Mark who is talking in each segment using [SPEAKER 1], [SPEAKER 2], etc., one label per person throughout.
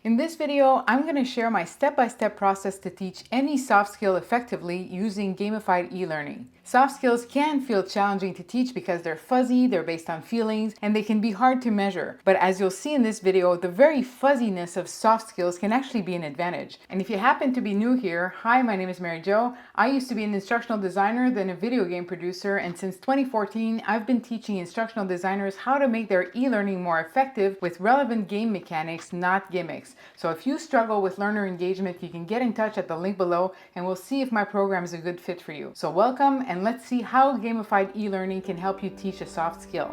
[SPEAKER 1] In this video, I'm going to share my step-by-step process to teach any soft skill effectively using gamified e-learning. Soft skills can feel challenging to teach because they're fuzzy, they're based on feelings, and they can be hard to measure. But as you'll see in this video, the very fuzziness of soft skills can actually be an advantage. And if you happen to be new here, hi, my name is Mary Jo. I used to be an instructional designer, then a video game producer, and since 2014, I've been teaching instructional designers how to make their e-learning more effective with relevant game mechanics, not gimmicks. So if you struggle with learner engagement, you can get in touch at the link below and we'll see if my program is a good fit for you. So welcome, and let's see how gamified e-learning can help you teach a soft skill.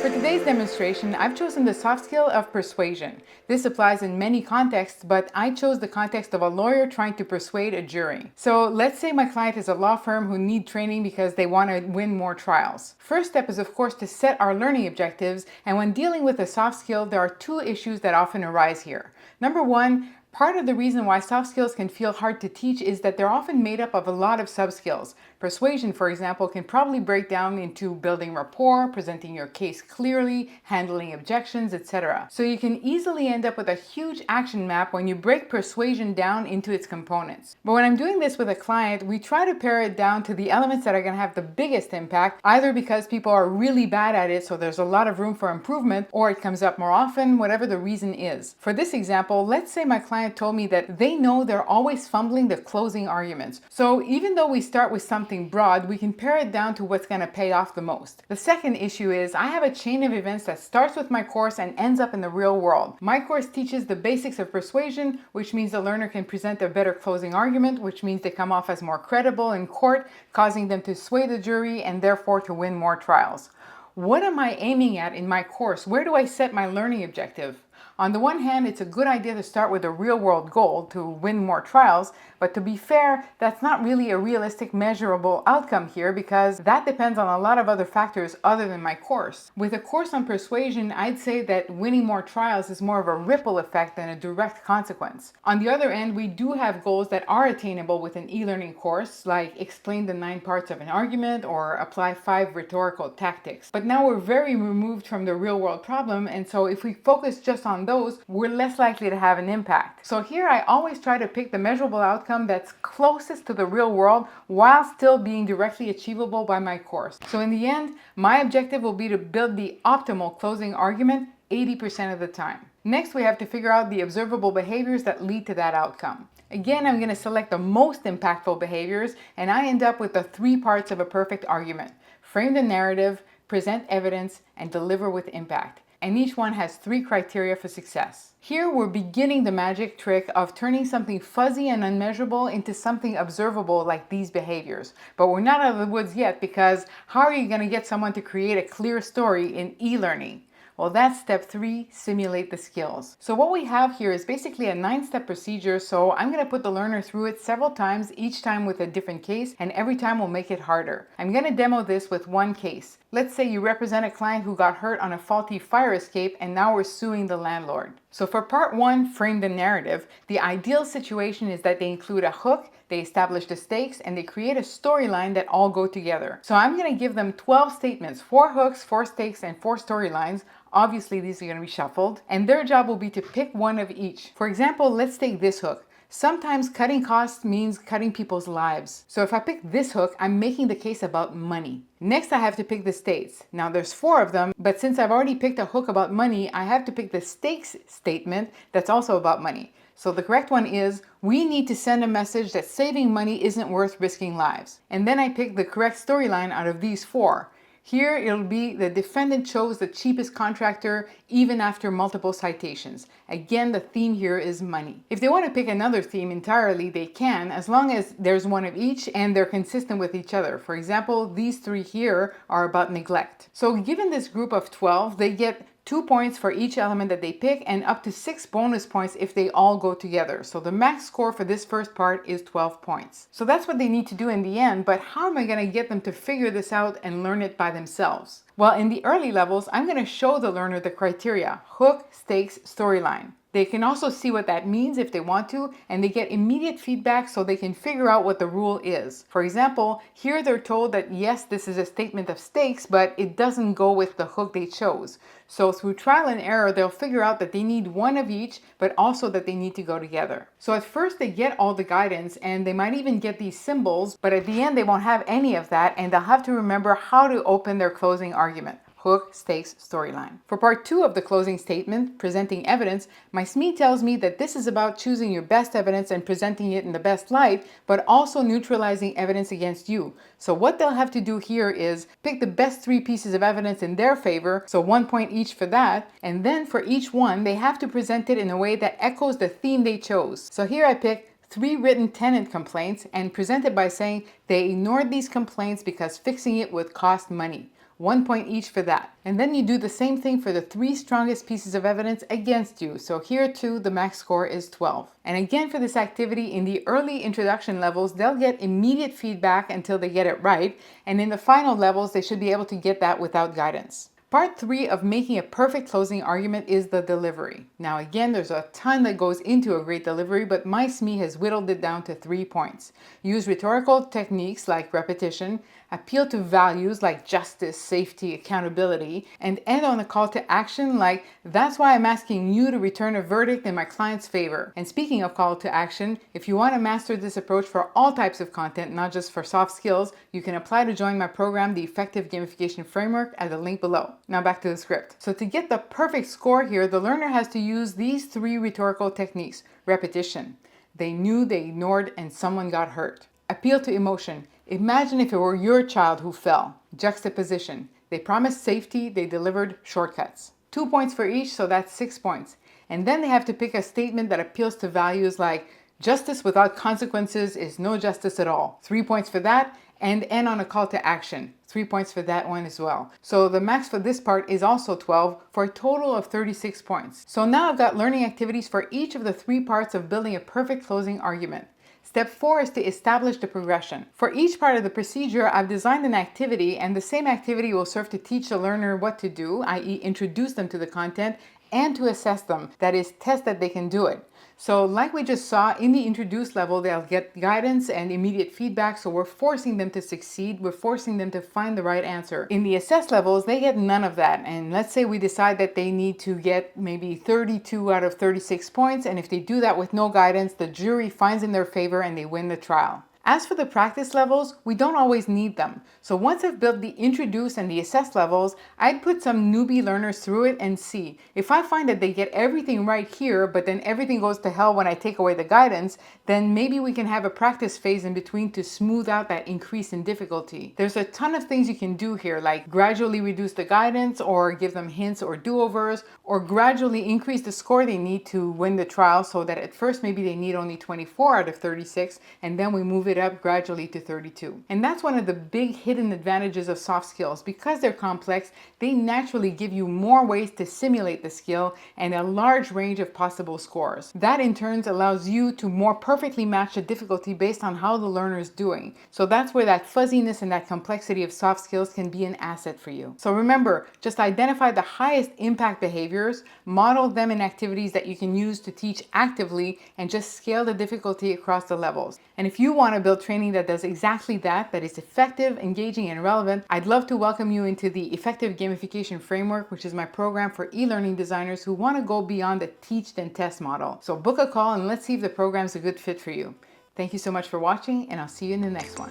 [SPEAKER 1] For today's demonstration, I've chosen the soft skill of persuasion. This applies in many contexts, but I chose the context of a lawyer trying to persuade a jury. So let's say my client is a law firm who need training because they want to win more trials. First step is, of course, to set our learning objectives, and when dealing with a soft skill, there are two issues that often arise here. Number one, part of the reason why soft skills can feel hard to teach is that they're often made up of a lot of sub-skills. Persuasion, for example, can probably break down into building rapport, presenting your case clearly, handling objections, etc. So you can easily end up with a huge action map when you break persuasion down into its components. But when I'm doing this with a client, we try to pare it down to the elements that are going to have the biggest impact, either because people are really bad at it, so there's a lot of room for improvement, or it comes up more often, whatever the reason is. For this example, let's say my client told me that they know they're always fumbling the closing arguments. So even though we start with something broad, we can pare it down to what's going to pay off the most. The second issue is I have a chain of events that starts with my course and ends up in the real world. My course teaches the basics of persuasion, which means the learner can present a better closing argument, which means they come off as more credible in court, causing them to sway the jury and therefore to win more trials. What am I aiming at in my course? Where do I set my learning objective? On the one hand, it's a good idea to start with a real-world goal to win more trials, but to be fair, that's not really a realistic, measurable outcome here because that depends on a lot of other factors other than my course. With a course on persuasion, I'd say that winning more trials is more of a ripple effect than a direct consequence. On the other end, we do have goals that are attainable with an e-learning course, like explain the 9 parts of an argument or apply 5 rhetorical tactics. But now we're very removed from the real-world problem, and so if we focus just on those, we're less likely to have an impact. So here I always try to pick the measurable outcome that's closest to the real world while still being directly achievable by my course. So in the end, my objective will be to build the optimal closing argument 80% of the time. Next, we have to figure out the observable behaviors that lead to that outcome. Again, I'm going to select the most impactful behaviors, and I end up with the 3 parts of a perfect argument: frame the narrative, present evidence, and deliver with impact. And each one has 3 criteria for success. Here we're beginning the magic trick of turning something fuzzy and unmeasurable into something observable like these behaviors. But we're not out of the woods yet, because how are you going to get someone to create a clear story in e-learning? Well, that's step 3, simulate the skills. So what we have here is basically a 9-step procedure, so I'm going to put the learner through it several times, each time with a different case, and every time we'll make it harder. I'm going to demo this with one case. Let's say you represent a client who got hurt on a faulty fire escape and now we're suing the landlord. So for part 1, frame the narrative, the ideal situation is that they include a hook, they establish the stakes, and they create a storyline that all go together. So I'm going to give them 12 statements, 4 hooks, 4 stakes, and 4 storylines. Obviously, these are going to be shuffled, and their job will be to pick one of each. For example, let's take this hook. Sometimes cutting costs means cutting people's lives. So if I pick this hook, I'm making the case about money. Next, I have to pick the stakes. Now there's 4 of them, but since I've already picked a hook about money, I have to pick the stakes statement that's also about money. So the correct one is, we need to send a message that saving money isn't worth risking lives. And then I pick the correct storyline out of these 4. Here it'll be the defendant chose the cheapest contractor even after multiple citations. Again, the theme here is money. If they want to pick another theme entirely, they can, as long as there's one of each and they're consistent with each other. For example, these 3 here are about neglect. So given this group of 12, they get 2 points for each element that they pick and up to 6 bonus points if they all go together. So the max score for this first part is 12 points. So that's what they need to do in the end, but how am I going to get them to figure this out and learn it by themselves? Well, in the early levels, I'm going to show the learner the criteria: hook, stakes, storyline. They can also see what that means if they want to, and they get immediate feedback so they can figure out what the rule is. For example, here they're told that yes, this is a statement of stakes, but it doesn't go with the hook they chose. So through trial and error, they'll figure out that they need one of each, but also that they need to go together. So at first they get all the guidance, and they might even get these symbols, but at the end they won't have any of that, and they'll have to remember how to open their closing argument: hook, stakes, storyline. For part 2 of the closing statement, presenting evidence, my SME tells me that this is about choosing your best evidence and presenting it in the best light, but also neutralizing evidence against you. So what they'll have to do here is pick the best 3 pieces of evidence in their favor, so 1 point each for that, and then for each one, they have to present it in a way that echoes the theme they chose. So here I pick 3 written tenant complaints and present it by saying they ignored these complaints because fixing it would cost money. 1 point each for that. And then you do the same thing for the 3 strongest pieces of evidence against you. So here too, the max score is 12. And again, for this activity, in the early introduction levels, they'll get immediate feedback until they get it right. And in the final levels, they should be able to get that without guidance. Part 3 of making a perfect closing argument is the delivery. Now again, there's a ton that goes into a great delivery, but my SME has whittled it down to 3 points. Use rhetorical techniques like repetition, appeal to values like justice, safety, accountability, and end on a call to action like, that's why I'm asking you to return a verdict in my client's favor. And speaking of call to action, if you want to master this approach for all types of content, not just for soft skills, you can apply to join my program, the Effective Gamification Framework, at the link below. Now back to the script. So to get the perfect score here, the learner has to use these 3 rhetorical techniques. Repetition. They knew, they ignored, and someone got hurt. Appeal to emotion. Imagine if it were your child who fell. Juxtaposition. They promised safety, they delivered shortcuts. 2 points for each, so that's 6 points. And then they have to pick a statement that appeals to values like, justice without consequences is no justice at all. 3 points for that, and end on a call to action. 3 points for that one as well. So the max for this part is also 12 for a total of 36 points. So now I've got learning activities for each of the 3 parts of building a perfect closing argument. Step 4 is to establish the progression. For each part of the procedure, I've designed an activity, and the same activity will serve to teach the learner what to do, i.e. introduce them to the content, and to assess them, that is, test that they can do it. So like we just saw, in the introduced level, they'll get guidance and immediate feedback, so we're forcing them to succeed, we're forcing them to find the right answer. In the assess levels, they get none of that, and let's say we decide that they need to get maybe 32 out of 36 points, and if they do that with no guidance, the jury finds in their favor and they win the trial. As for the practice levels, we don't always need them. So once I've built the introduce and the assess levels, I'd put some newbie learners through it and see. If I find that they get everything right here, but then everything goes to hell when I take away the guidance, then maybe we can have a practice phase in between to smooth out that increase in difficulty. There's a ton of things you can do here, like gradually reduce the guidance, or give them hints or do-overs, or gradually increase the score they need to win the trial, so that at first maybe they need only 24 out of 36, and then we move it up gradually to 32. And that's one of the big hidden advantages of soft skills. Because they're complex, they naturally give you more ways to simulate the skill and a large range of possible scores. That in turn allows you to more perfectly match the difficulty based on how the learner is doing. So that's where that fuzziness and that complexity of soft skills can be an asset for you. So remember, just identify the highest impact behaviors, model them in activities that you can use to teach actively, and just scale the difficulty across the levels. And if you want to build training that does exactly that, that is effective, engaging, and relevant, I'd love to welcome you into the Effective Gamification Framework, which is my program for e-learning designers who want to go beyond the teach then test model. So book a call and let's see if the program's a good fit for you. Thank you so much for watching, and I'll see you in the next one.